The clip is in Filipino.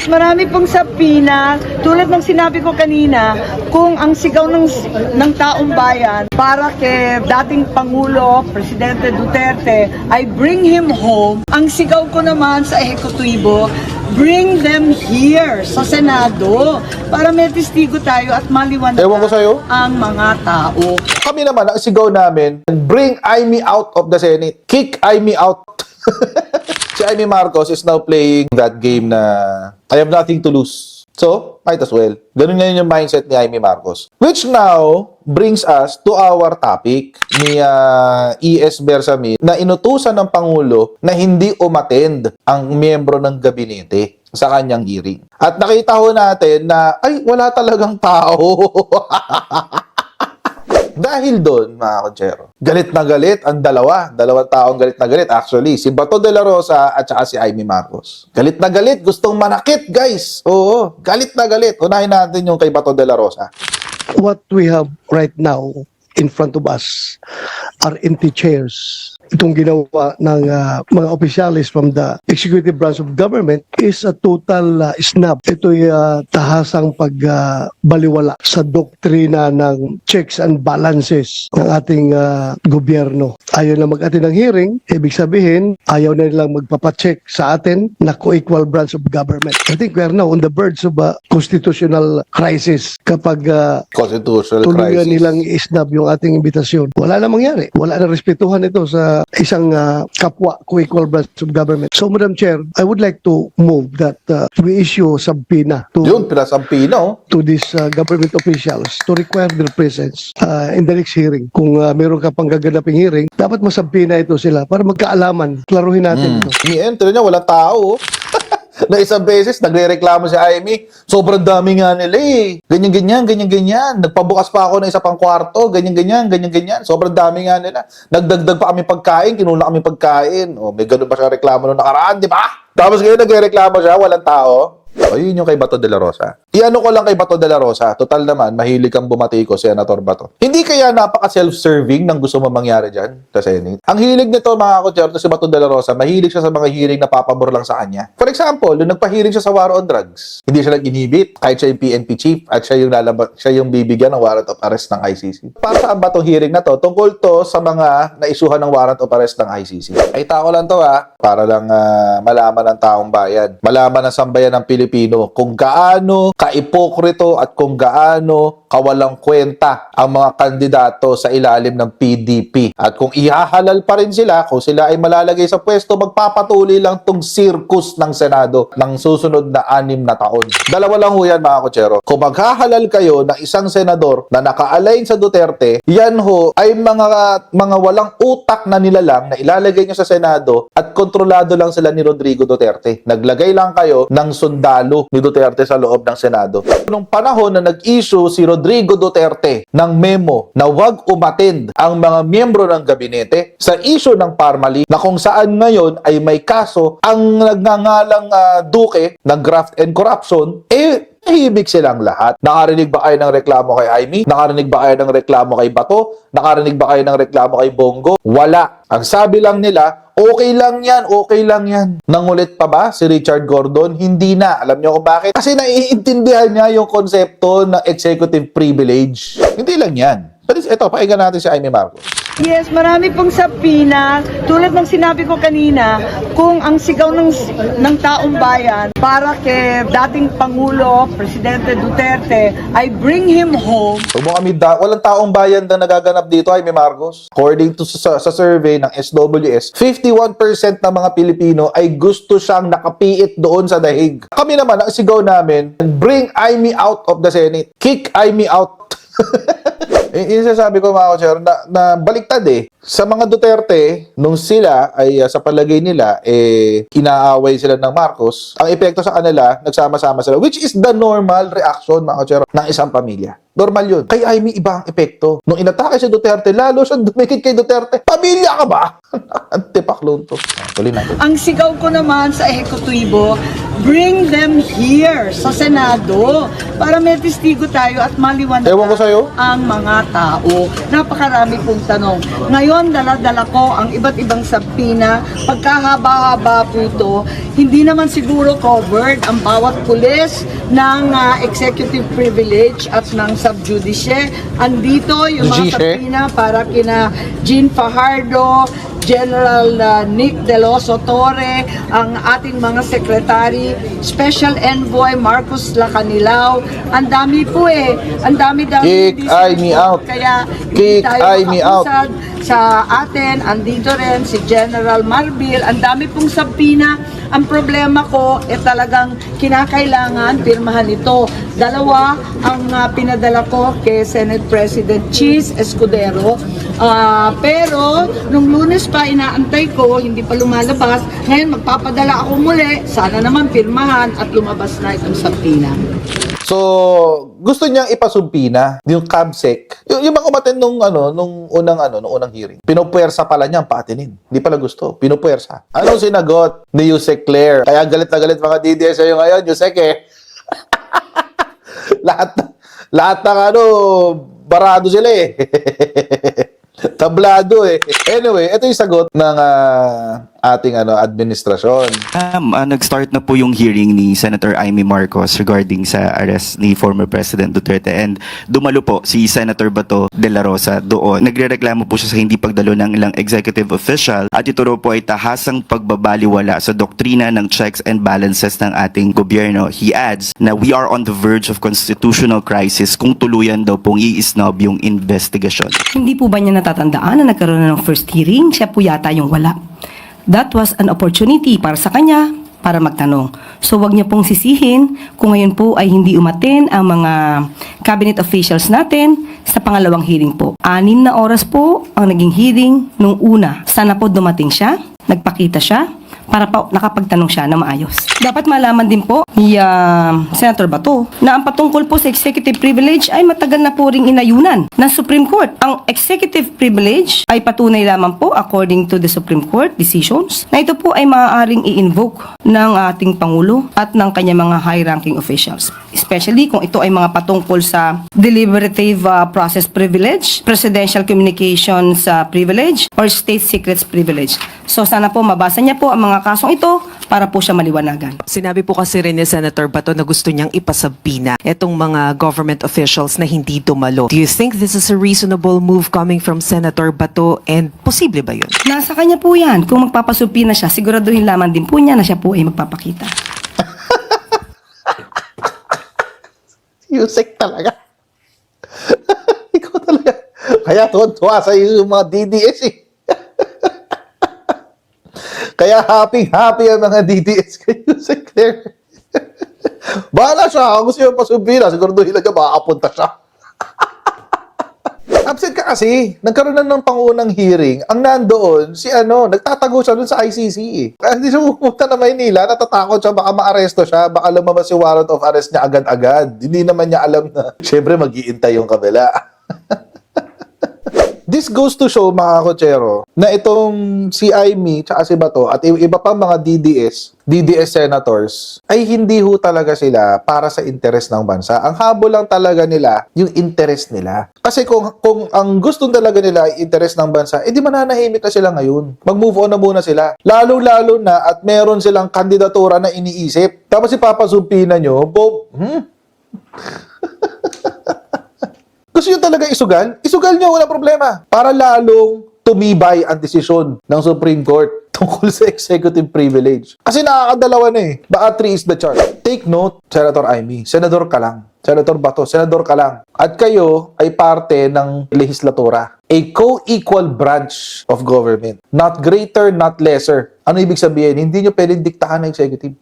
marami pong sabina. Tulad ng sinabi ko kanina, kung ang sigaw ng taong bayan para kay dating Pangulo, Presidente Duterte, ay bring him home, ang sigaw ko naman sa ehekutibo, bring them here sa Senado para may testigo tayo at maliwanag Ewan ko sa'yo. ang mga tao. Kami naman, ang sigaw namin, bring Amy out of the Senate. Kick Amy out. Si Amy Marcos is now playing that game na I have nothing to lose. So, might as well. Ganun ngayon yung mindset ni Amy Marcos. Which now brings us to our topic ni E.S. Bersamin na inutusan ng Pangulo na hindi umattend ang miyembro ng gabinete sa kanyang hearing. At nakita ho natin na, ay, wala talagang tao. Dahil doon, mga konsyero, galit na galit ang dalawang taong galit na galit. Actually, si Bato de la Rosa at saka si Amy Marcos. Galit na galit, gustong manakit, guys. Oo, galit na galit. Unahin natin yung kay Bato de la Rosa. What we have right now in front of us are empty chairs. Itong ginawa ng mga opisyalis from the executive branch of government is a total snub. Ito'y tahasang pagbaliwala sa doktrina ng checks and balances ng ating gobyerno. Ayaw na mag-attend ng hearing, ibig sabihin, ayaw na nilang magpapacheck sa atin na co-equal branch of government. I think we are now on the verge of a constitutional crisis kapag Constitutional tuluyan crisis. nilang i-snub yung ating imbitasyon. Wala na mangyari. Wala na respetuhan ito sa isang kapwa co-equal branch of government. So, Madam Chair, I would like to move that we issue subpoena Yun, pinasampino. to these government officials to require their presence in the next hearing. Kung meron ka pang gaganaping hearing, dapat masabpina ito sila para magkaalaman. Klaruhin natin ito. Enter niya, walang tao. Na isang beses, nagre-reklamo si Amy. Sobrang dami nga nila eh. Ganyan-ganyan, ganyan-ganyan. Nagpabukas pa ako ng isa pang kwarto. Ganyan-ganyan, ganyan-ganyan. Sobrang dami nga nila. Nagdagdag pa kami pagkain. Kinuna kami pagkain. O, may ganun pa siya reklamo nung nakaraan, di ba? Tapos ngayon nagre-reklamo siya, walang tao. O, yun yung kay Bato de la Rosa. Iano ko lang kay Bato de la Rosa. Total naman, mahilig kang bumati ko, Senator Bato. Hindi kaya napaka-self-serving ng gusto mo mangyari dyan sa Senate? Ang hilig nito, mga kutsero, si Bato de la Rosa, mahilig siya sa mga hearing na papabor lang sa kanya. For example, nung nagpa-hearing siya sa war on drugs, hindi siya nag-inhibit, kahit siya yung PNP chief, at siya yung bibigyan ng warrant of arrest ng ICC. Para saan ba itong hearing na to? Tungkol to sa mga naisuhan ng warrant of arrest ng ICC. Ay, tako lang to para lang malaman ng taong bayan, malaman ng sambayan ng Pilipino kung gaano kaipokrito at kung gaano kawalang kwenta ang mga kandidato sa ilalim ng PDP. At kung ihahalal pa rin sila, kung sila ay malalagay sa pwesto, magpapatuloy lang tong circus ng Senado ng susunod na 6 na taon. Dalawa lang ho yan, mga kutsero. Kung maghahalal kayo ng isang senador na naka-align sa Duterte, yan ho ay mga walang utak na nilalang na ilalagay nyo sa Senado at kontrolado lang sila ni Rodrigo Duterte. Naglagay lang kayo ng sundalo ni Duterte sa loob ng Senado. Nung panahon na nag-issue si Rodrigo Duterte ng memo na wag umattend ang mga miyembro ng gabinete sa issue ng Parmali na kung saan ngayon ay may kaso ang nagngangalang Duque ng graft and corruption, tahimik silang lahat. Nakarinig ba kayo ng reklamo kay Amy? Nakarinig ba kayo ng reklamo kay Bato? Nakarinig ba kayo ng reklamo kay Bongo? Wala. Ang sabi lang nila, okay lang yan, okay lang yan. Nangulit pa ba si Richard Gordon? Hindi na. Alam niyo kung bakit? Kasi naiintindihan niya yung konsepto ng executive privilege. Hindi lang yan. Pero ito, pakinggan natin si Amy Marcos. Yes, marami pong sabina. Tulad ng sinabi ko kanina, kung ang sigaw ng taong bayan para kay dating Pangulo, Presidente Duterte, ay bring him home. Walang taong bayan na nagaganap dito, Amy Marcos. According to sa survey ng SWS, 51% ng mga Pilipino ay gusto siyang nakapiit doon sa dahig. Kami naman, ang sigaw namin, bring Amy out of the Senate. Kick Amy out. Yung sasabi ko, mga kutsero, na baliktad eh. Sa mga Duterte, nung sila ay sa palagay nila, inaaway sila ng Marcos, ang epekto sa kanila, nagsama-sama sila, which is the normal reaction, mga kutsero, ng isang pamilya. Normal yun. Kay Amy, iba ang epekto. Nung inatake si Duterte, lalo siya dumikit kay Duterte. Pamilya ka ba? Antipaklon to. Tuloy natin. Ang sigaw ko naman sa ehekutibo, bring them here sa Senado para may testigo tayo at maliwanagan Ewan ko sa'yo. ang mga tao. Napakarami pong tanong. Ngayon, dala-dala ko ang iba't ibang sabpina. Pagkahaba-haba po ito, hindi naman siguro covered ang bawat pulis ng executive privilege at ng subjudice. Andito yung mga Judice? sabpina para kina Jean Fajardo, General Nick De Loso Torre, ang ating mga sekretary, Special Envoy Marcos Lacanilao. Ang dami po eh. Ang dami-dami. Kick Amy out. Kaya Kick hindi tayo Amy out. makausad sa atin. Andito rin si General Marbil. Ang dami pong sabpina. Ang problema ko talagang kinakailangan pirmahan ito. Dalawa ang pinadala ko kay Senate President Cheese Escudero. Pero nung Lunes pa inaantay ko, hindi pa lumalabas. Ngayon magpapadala ako muli. Sana naman pirmahan at lumabas na itong sabpina. So, gusto niyang ipasumpina yung CAMSEC. Yung mga umaten nung unang hearing. Pinupuwersa pala niya ang paatinin. Hindi pala gusto. Pinupuwersa. Anong sinagot ni Yusek Claire? Kaya galit na galit mga DDS sa'yo ngayon, Yusek eh. lahat ng barado sila eh. Tablado eh. Anyway, ito yung sagot ng ating administrasyon. Nag-start na po yung hearing ni Senator Amy Marcos regarding sa arrest ni former President Duterte, and dumalo po si Senator Bato de la Rosa doon. Nagrereklamo po siya sa hindi pagdalo ng ilang executive official at ito raw po ay tahasang pagbabaliwala sa doktrina ng checks and balances ng ating gobyerno. He adds na we are on the verge of constitutional crisis kung tuluyan daw pong i-snob yung investigasyon. Hindi po ba niya natatandaan na nagkaroon na ng first hearing? Siya po yata yung wala. That was an opportunity para sa kanya para magtanong. So wag niya pong sisihin kung ngayon po ay hindi umaten ang mga cabinet officials natin sa pangalawang hearing po. 6 na oras po ang naging hearing nung una. Sana po dumating siya, nagpakita siya, para pa nakapagtanong siya na maayos. Dapat malaman din po ni Senator Bato na ang patungkol po sa executive privilege ay matagal na po ring inayunan ng Supreme Court. Ang executive privilege ay patunay lamang po according to the Supreme Court decisions na ito po ay maaaring i-invoke ng ating Pangulo at ng kanyang mga high-ranking officials. Especially kung ito ay mga patungkol sa deliberative process privilege, presidential communications privilege, or state secrets privilege. So sana po mabasa niya po ang mga kasong ito para po siya maliwanagan. Sinabi po kasi rin ni Senator Bato na gusto niyang ipasabpina itong mga government officials na hindi dumalo. Do you think this is a reasonable move coming from Senator Bato, and posible ba yun? Nasa kanya po yan. Kung magpapasupina siya, siguraduhin lamang din po niya na siya po ay magpapakita. Yusek talaga. Ikaw talaga. Kaya tuwa sa iyo yung mga DDS eh. Kaya happy ang mga DDS kay Yusek Claire. Bahala siya. Kung gusto yung pasubira, siguro doon hilaga makakapunta siya. Upset ka kasi. Nagkaroon na ng pangunang hearing. Ang nandoon, nagtatago siya doon sa ICC eh. Kaya hindi siya pupunta na Maynila. Natatakot siya, baka maaresto siya. Baka lumabas yung warrant of arrest niya agad-agad. Hindi naman niya alam na, syempre, mag-iintay yung kabila. This goes to show, mga kotsero, na itong si Amy tsaka si Bato at iba pang mga DDS senators, ay hindi ho talaga sila para sa interes ng bansa. Ang habol lang talaga nila, yung interes nila. Kasi kung ang gusto talaga nila ay interes ng bansa, edi mananahimik na sila ngayon. Mag-move on na muna sila. Lalo-lalo na at meron silang kandidatura na iniisip. Tapos ipapasumpinan nyo, gusto nyo talaga isugal? Isugal nyo, wala problema. Para lalong tumibay ang desisyon ng Supreme Court tungkol sa executive privilege. Kasi nakakadalawa na eh. Baka 3 is the charge. Take note, Senator Amy, senador ka lang. Senator Bato, senador ka lang. At kayo ay parte ng legislatura. A co-equal branch of government. Not greater, not lesser. Ano ibig sabihin? Hindi nyo pwedeng diktahan ng executive.